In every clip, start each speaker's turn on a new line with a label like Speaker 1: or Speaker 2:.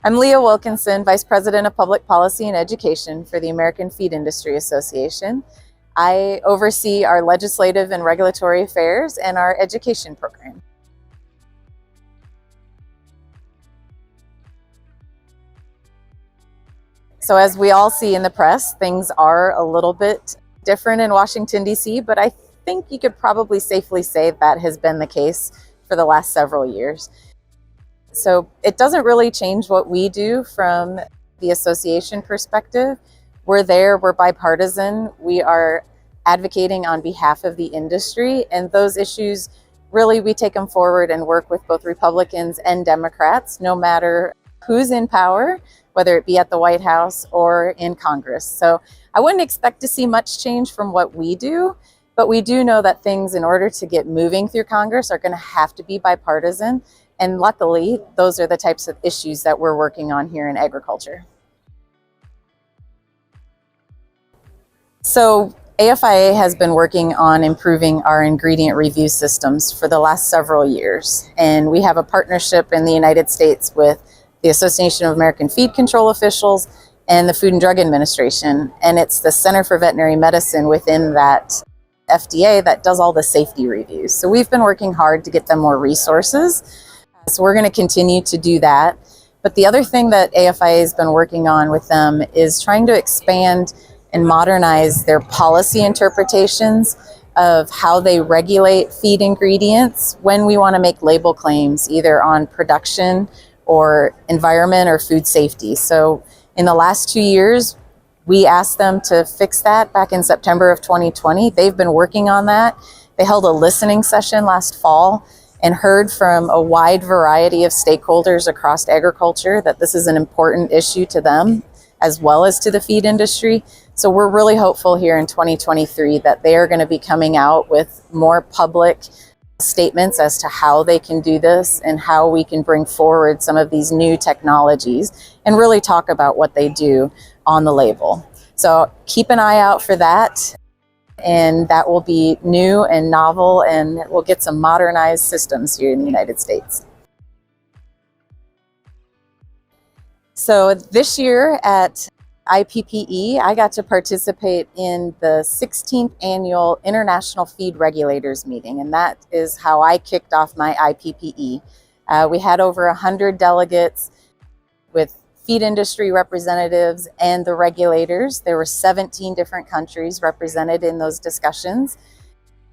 Speaker 1: I'm Leah Wilkinson, Vice President of Public Policy and Education for the American Feed Industry Association. I oversee our legislative and regulatory affairs and our education program. So as we all see in the press, things are a little bit different in Washington, D.C., but I think you could probably safely say that has been the case for the last several years. So it doesn't really change what we do from the association perspective. We're there, we're bipartisan, we are advocating on behalf of the industry, and those issues, really we take them forward and work with both Republicans and Democrats, no matter who's in power, whether it be at the White House or in Congress. So I wouldn't expect to see much change from what we do, but we do know that things, in order to get moving through Congress, are going to have to be bipartisan. And luckily, those are the types of issues that we're working on here in agriculture. So AFIA has been working on improving our ingredient review systems for the last several years. And we have a partnership in the United States with the Association of American Feed Control Officials and the Food and Drug Administration. And it's the Center for Veterinary Medicine within that FDA that does all the safety reviews. So we've been working hard to get them more resources. So we're going to continue to do that. But the other thing that AFIA has been working on with them is trying to expand and modernize their policy interpretations of how they regulate feed ingredients when we want to make label claims, either on production or environment or food safety. So in the last 2 years, we asked them to fix that back in September of 2020. They've been working on that. They held a listening session last fall and heard from a wide variety of stakeholders across agriculture that this is an important issue to them as well as to the feed industry. So we're really hopeful here in 2023 that they are going to be coming out with more public statements as to how they can do this and how we can bring forward some of these new technologies and really talk about what they do on the label. So keep an eye out for that. And that will be new and novel, and we'll get some modernized systems here in the United States. So this year at IPPE, I got to participate in the 16th annual International Feed Regulators meeting, and that is how I kicked off my IPPE. We had over 100 delegates with feed industry representatives and the regulators. There were 17 different countries represented in those discussions.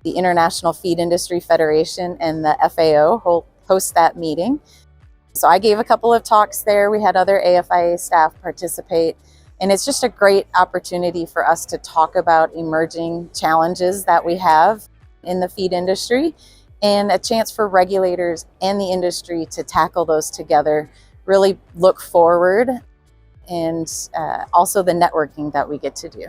Speaker 1: The International Feed Industry Federation and the FAO host that meeting. So I gave a couple of talks there. We had other AFIA staff participate. And it's just a great opportunity for us to talk about emerging challenges that we have in the feed industry, and a chance for regulators and the industry to tackle those together, really look forward, and also the networking that we get to do.